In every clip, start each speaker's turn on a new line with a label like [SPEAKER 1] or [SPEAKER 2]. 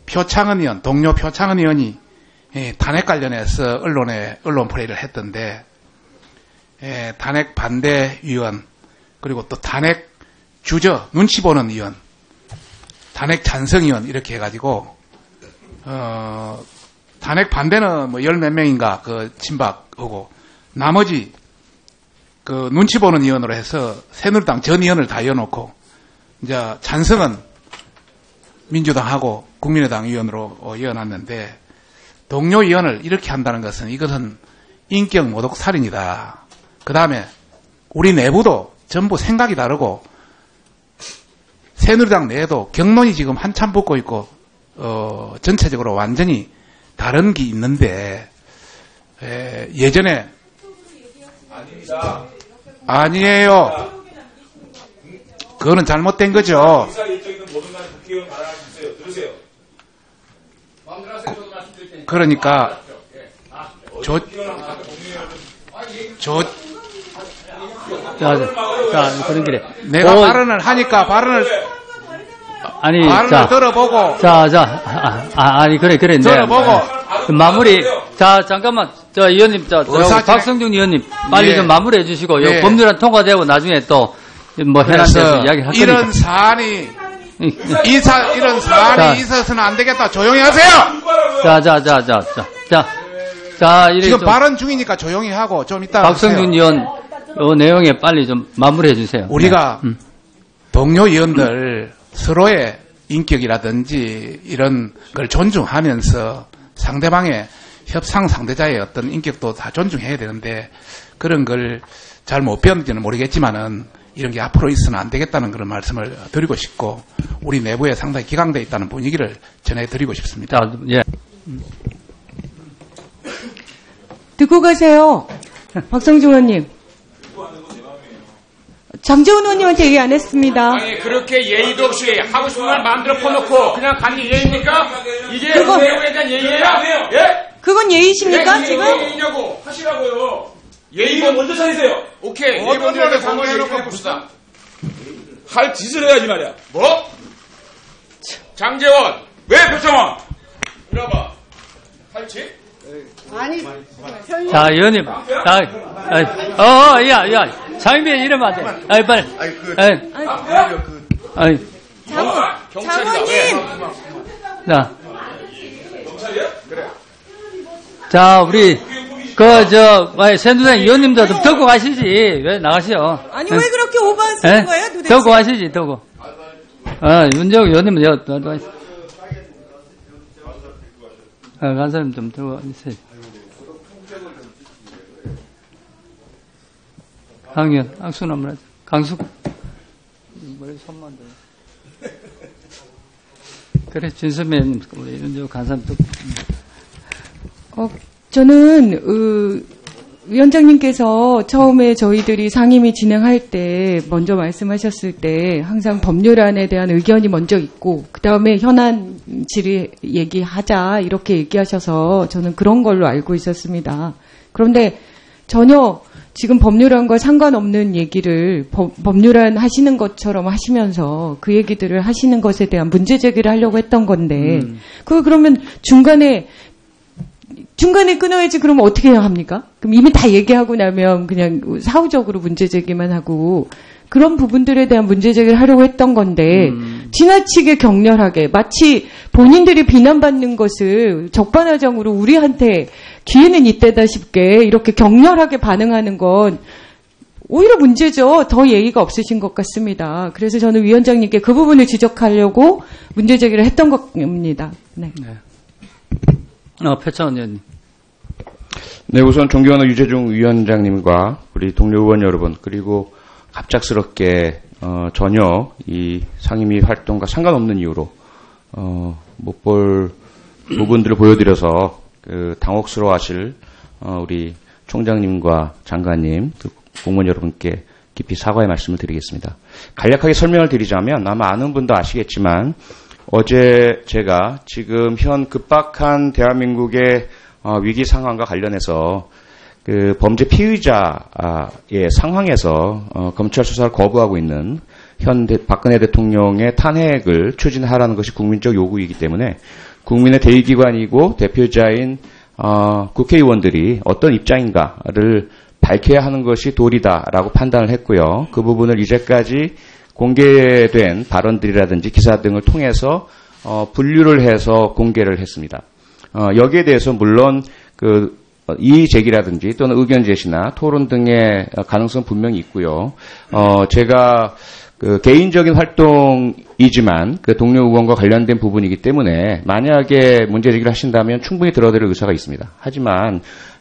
[SPEAKER 1] 표창원 의원, 동료 표창원 의원이 탄핵 관련해서 언론 플레이를 했던데, 탄핵 반대 위원, 그리고 또 탄핵 주저, 눈치 보는 의원, 탄핵 찬성 의원, 이렇게 해가지고, 탄핵 반대는 뭐 10몇 명인가, 친박하고, 나머지, 눈치 보는 의원으로 해서 새누리당 전 의원을 다 이어놓고, 이제 찬성은 민주당하고 국민의당 의원으로 이어놨는데, 동료 의원을 이렇게 한다는 것은 이것은 인격 모독 살인이다. 그 다음에 우리 내부도 전부 생각이 다르고, 새누리당 내에도 경론이 지금 한참 붙고 있고, 전체적으로 완전히 다른 게 있는데, 예전에, 아닙니다. 아니에요. 그거는 잘못된 거죠. 그러니까,
[SPEAKER 2] 자, 그런 길에.
[SPEAKER 1] 내가 발언을 하니까 발언을 들어보고.
[SPEAKER 2] 아니, 그래.
[SPEAKER 1] 들어보고.
[SPEAKER 2] 마무리. 자, 잠깐만. 의원님, 박성준 의원님, 빨리 좀 마무리해 주시고, 법률안 통과되고 나중에 또, 현안돼서 이야기 할 거니까.
[SPEAKER 1] 이런 사안이 있어서는 안 되겠다. 조용히 하세요! 지금 발언 중이니까 조용히 하고, 좀 이따.
[SPEAKER 2] 박성준 의원, 요 내용에 빨리 좀 마무리해 주세요.
[SPEAKER 1] 우리가 동료 의원들 서로의 인격이라든지 이런 걸 존중하면서 상대방의 협상 상대자의 어떤 인격도 다 존중해야 되는데, 그런 걸 잘 못 배웠는지는 모르겠지만은, 이런 게 앞으로 있어서는 안 되겠다는 그런 말씀을 드리고 싶고, 우리 내부에 상당히 기강되어 있다는 분위기를 전해드리고 싶습니다.
[SPEAKER 3] 듣고 가세요. 박성중 의원님. 장재훈 의원님한테 얘기 안 했습니다.
[SPEAKER 4] 아니, 그렇게 예의도 없이 하고 싶은 말 마음대로 퍼놓고 그냥 가는 게 예의입니까? 이게 내부에 대한 예의예요? 예?
[SPEAKER 3] 그건 예의십니까, 지금?
[SPEAKER 4] 예의냐고 하시라고요. 예의가 먼저 차리세요. 오케이.
[SPEAKER 1] 어떤 상대해놓고 봅시다.
[SPEAKER 4] 할 짓을 해야지 말이야. 뭐? 장재원. 왜 표창원? 이러봐. 할 짓?
[SPEAKER 3] 아니.
[SPEAKER 2] 자, 의원님. 장인비 이러면 안 돼. 빨리.
[SPEAKER 3] 장관님.
[SPEAKER 2] 자, 우리, 새누리당 의원님도 좀 듣고 가시지. 왜 나가시오?
[SPEAKER 3] 아니, 왜 그렇게 오버하시는 거예요, 도대체?
[SPEAKER 2] 듣고 가시지, 듣고. 윤재욱 의원님은 간사님 좀 들고 있어요. 강의원, 악수는 한번 하자. 강숙. 머리 손만 대. 그래, 진선미 의원님, 우리 윤재욱 간사님 듣고.
[SPEAKER 3] 저는, 위원장님께서 처음에 저희들이 상임위 진행할 때 먼저 말씀하셨을 때 항상 법률안에 대한 의견이 먼저 있고 그 다음에 현안 질의 얘기하자 이렇게 얘기하셔서 저는 그런 걸로 알고 있었습니다. 그런데 전혀 지금 법률안과 상관없는 얘기를 법률안 하시는 것처럼 하시면서 그 얘기들을 하시는 것에 대한 문제 제기를 하려고 했던 건데 그러면 중간에 끊어야지. 그러면 어떻게 해야 합니까? 그럼 이미 다 얘기하고 나면 그냥 사후적으로 문제 제기만 하고 그런 부분들에 대한 문제 제기를 하려고 했던 건데 지나치게 격렬하게 마치 본인들이 비난받는 것을 적반하장으로 우리한테 기회는 이때다 싶게 이렇게 격렬하게 반응하는 건 오히려 문제죠. 더 예의가 없으신 것 같습니다. 그래서 저는 위원장님께 그 부분을 지적하려고 문제 제기를 했던 겁니다. 네.
[SPEAKER 2] 표창원 의원님.
[SPEAKER 5] 네, 우선 존경하는 유재중 위원장님과 우리 동료 의원 여러분, 그리고 갑작스럽게 전혀 이 상임위 활동과 상관없는 이유로 못 볼 부분들을 보여드려서 당혹스러워하실 우리 총장님과 장관님, 공무원 여러분께 깊이 사과의 말씀을 드리겠습니다. 간략하게 설명을 드리자면 아마 아는 분도 아시겠지만 어제 제가 지금 현 급박한 대한민국의 위기 상황과 관련해서 그 범죄 피의자의 상황에서 검찰 수사를 거부하고 있는 박근혜 대통령의 탄핵을 추진하라는 것이 국민적 요구이기 때문에 국민의 대의기관이고 대표자인 국회의원들이 어떤 입장인가를 밝혀야 하는 것이 도리다라고 판단을 했고요. 그 부분을 이제까지 공개된 발언들이라든지 기사 등을 통해서 분류를 해서 공개를 했습니다. 여기에 대해서 물론 이의 제기라든지 또는 의견 제시나 토론 등의 가능성 분명히 있고요. 제가 개인적인 활동이지만 동료 의원과 관련된 부분이기 때문에 만약에 문제 제기를 하신다면 충분히 들어드릴 의사가 있습니다. 하지만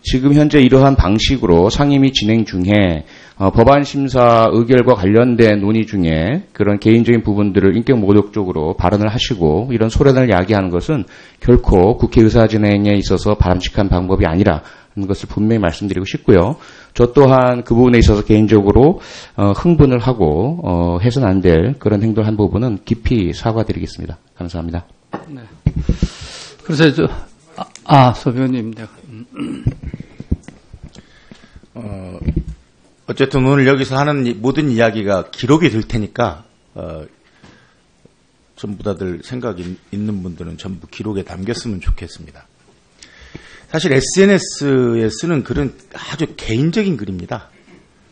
[SPEAKER 5] 지금 현재 이러한 방식으로 상임위 진행 중에 법안 심사 의결과 관련된 논의 중에 그런 개인적인 부분들을 인격 모독적으로 발언을 하시고 이런 소란을 야기하는 것은 결코 국회 의사 진행에 있어서 바람직한 방법이 아니라는 것을 분명히 말씀드리고 싶고요. 저 또한 그 부분에 있어서 개인적으로 흥분을 하고 해서는 안 될 그런 행동을 한 부분은 깊이 사과드리겠습니다. 감사합니다.
[SPEAKER 2] 네. 그래서 소변님, 내가.
[SPEAKER 6] 어쨌든 오늘 여기서 하는 모든 이야기가 기록이 될 테니까 전부 다들 생각이 있는 분들은 전부 기록에 담겼으면 좋겠습니다. 사실 SNS에 쓰는 글은 아주 개인적인 글입니다.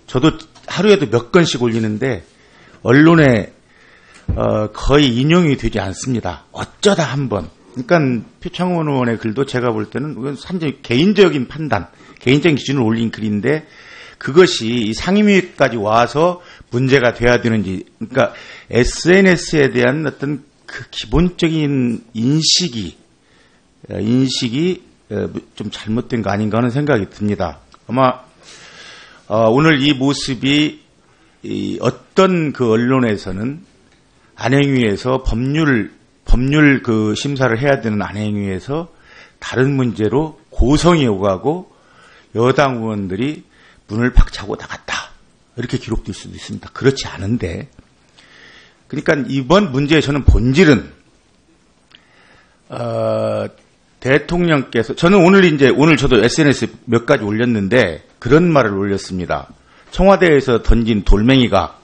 [SPEAKER 6] 저도 하루에도 몇 건씩 올리는데 언론에 거의 인용이 되지 않습니다. 어쩌다 한 번. 그러니까 표창원 의원의 글도 제가 볼 때는 완전히 개인적인 판단, 개인적인 기준을 올린 글인데 그것이 이 상임위까지 와서 문제가 돼야 되는지, 그러니까 SNS에 대한 어떤 그 기본적인 인식이 좀 잘못된 거 아닌가 하는 생각이 듭니다. 아마 오늘 이 모습이 어떤 그 언론에서는 안행위에서 법률 그 심사를 해야 되는 안행위에서 다른 문제로 고성이 오가고 여당 의원들이 문을 박차고 나갔다. 이렇게 기록될 수도 있습니다. 그렇지 않은데. 그러니까 이번 문제의 저는 본질은 대통령께서 저는 오늘 저도 SNS에 몇 가지 올렸는데 그런 말을 올렸습니다. 청와대에서 던진 돌멩이가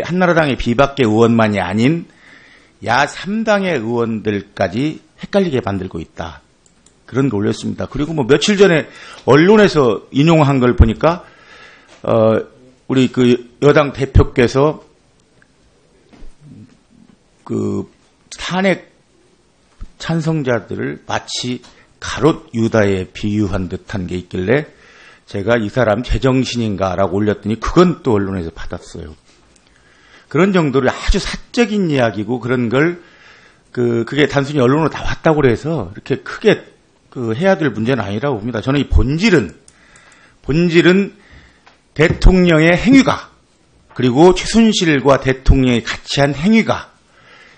[SPEAKER 6] 한나라당의 비박계 의원만이 아닌 야 3당의 의원들까지 헷갈리게 만들고 있다. 그런 거 올렸습니다. 그리고 뭐 며칠 전에 언론에서 인용한 걸 보니까 우리 그 여당 대표께서 그 탄핵 찬성자들을 마치 가롯 유다에 비유한 듯한 게 있길래 제가 이 사람 제정신인가라고 올렸더니 그건 또 언론에서 받았어요. 그런 정도로 아주 사적인 이야기고 그런 걸 그게 단순히 언론으로 나왔다고 해서 이렇게 크게 해야 될 문제는 아니라고 봅니다. 저는 이 본질은 대통령의 행위가 그리고 최순실과 대통령이 같이 한 행위가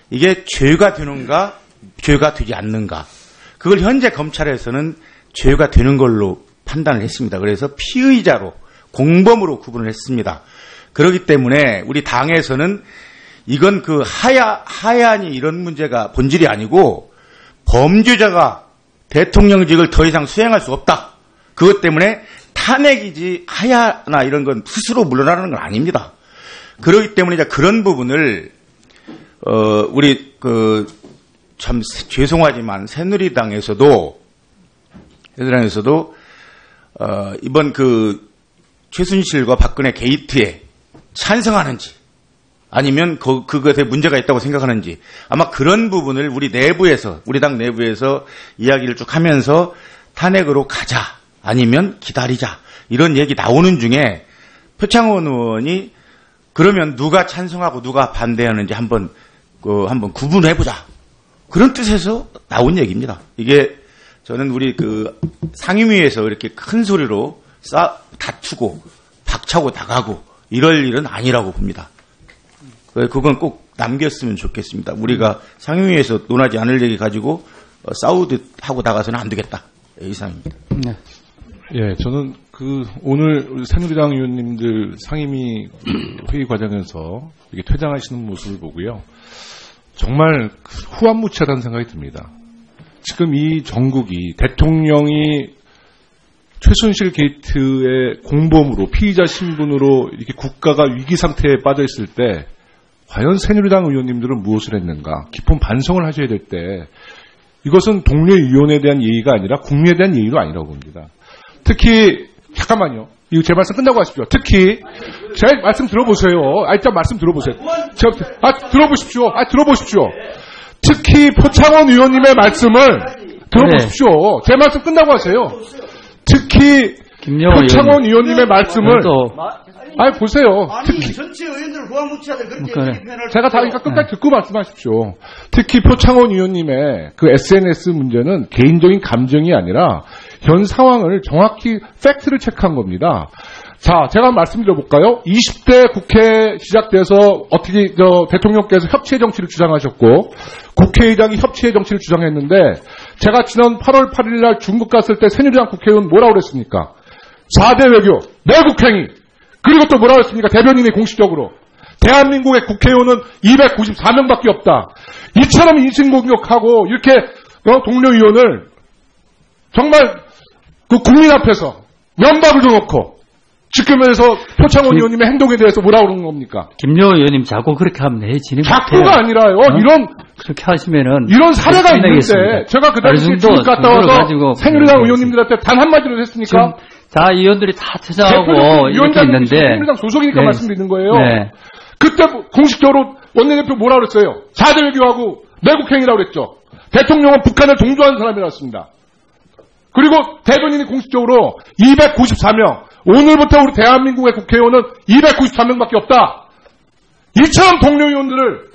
[SPEAKER 6] 이게 죄가 되는가 죄가 되지 않는가 그걸 현재 검찰에서는 죄가 되는 걸로 판단을 했습니다. 그래서 피의자로 공범으로 구분을 했습니다. 그렇기 때문에 우리 당에서는 이건 하야니 이런 문제가 본질이 아니고 범죄자가 대통령직을 더 이상 수행할 수 없다. 그것 때문에 탄핵이지 하야나 이런 건 스스로 물러나는 건 아닙니다. 그렇기 때문에 이제 그런 부분을 우리 참 죄송하지만 새누리당에서도 이번 최순실과 박근혜 게이트에 찬성하는지 아니면 그것에 문제가 있다고 생각하는지 아마 그런 부분을 우리 당 내부에서 이야기를 쭉 하면서 탄핵으로 가자 아니면 기다리자 이런 얘기 나오는 중에 표창원 의원이 그러면 누가 찬성하고 누가 반대하는지 한번 구분해보자 그런 뜻에서 나온 얘기입니다. 이게 저는 우리 상임위에서 이렇게 큰 소리로 다투고 박차고 나가고 이럴 일은 아니라고 봅니다. 그건 꼭 남겼으면 좋겠습니다. 우리가 상임위에서 논하지 않을 얘기 가지고 싸우듯 하고 나가서는 안 되겠다. 이상입니다.
[SPEAKER 2] 네.
[SPEAKER 7] 예, 저는 오늘 우리 새누리당 의원님들 상임위 회의 과정에서 이렇게 퇴장하시는 모습을 보고요. 정말 후한무치하다는 생각이 듭니다. 지금 이 정국이 대통령이 최순실 게이트의 공범으로 피의자 신분으로 이렇게 국가가 위기 상태에 빠져 있을 때 과연 새누리당 의원님들은 무엇을 했는가 깊은 반성을 하셔야 될 때 이것은 동료 의원에 대한 예의가 아니라 국민에 대한 예의도 아니라고 봅니다. 특히 잠깐만요. 이거 제 말씀 끝나고 하십시오. 특히 제 말씀 들어보세요. 일단 말씀 들어보세요. 들어보십시오. 들어보십시오. 특히 표창원 의원님의 말씀을 들어보십시오. 제 말씀 끝나고 하세요. 특히 표창원 의원님의 말씀을 보세요. 특히
[SPEAKER 8] 전체 의원들을 후원무치하들 그렇게
[SPEAKER 7] 제가 다 끝까지 듣고 말씀하십시오. 특히 표창원 의원님의 그 SNS 문제는 개인적인 감정이 아니라 현 상황을 정확히 팩트를 체크한 겁니다. 자, 제가 말씀드려볼까요? 20대 국회 시작돼서 어떻게 대통령께서 협치의 정치를 주장하셨고 국회의장이 협치의 정치를 주장했는데 제가 지난 8월 8일 날 중국 갔을 때 새누리당 국회의원 뭐라고 그랬습니까? 4대 외교, 내국행위, 그리고 또 뭐라고 했습니까? 대변인이 공식적으로 대한민국의 국회의원은 294명밖에 없다. 이처럼 인신공격하고 이렇게 동료 의원을 정말 그 국민 앞에서 면박을 줘놓고 지금에서 표창원 의원님의 행동에 대해서 뭐라고 그러는 겁니까?
[SPEAKER 2] 김여우 의원님 자꾸 그렇게 하면 진행 못해요.
[SPEAKER 7] 자꾸가 아니라요. 이런
[SPEAKER 2] 그렇게 하시면은
[SPEAKER 7] 이런 사례가 있는데 제가 그 당시에 중국 갔다 와서 새누리당 의원님들한테 단 한마디로 했습니까?
[SPEAKER 2] 자, 의원들이 다 퇴장하고 이렇게 있는데
[SPEAKER 7] 새누리당 소속이니까 말씀드리는 거예요. 그때 공식적으로 원내대표 뭐라 그랬어요? 4대 외교하고 내국행위라고 그랬죠. 대통령은 북한을 동조하는 사람이라고 했습니다. 그리고 대변인이 공식적으로 294명, 오늘부터 우리 대한민국의 국회의원은 293명밖에 없다. 이처럼 동료 의원들을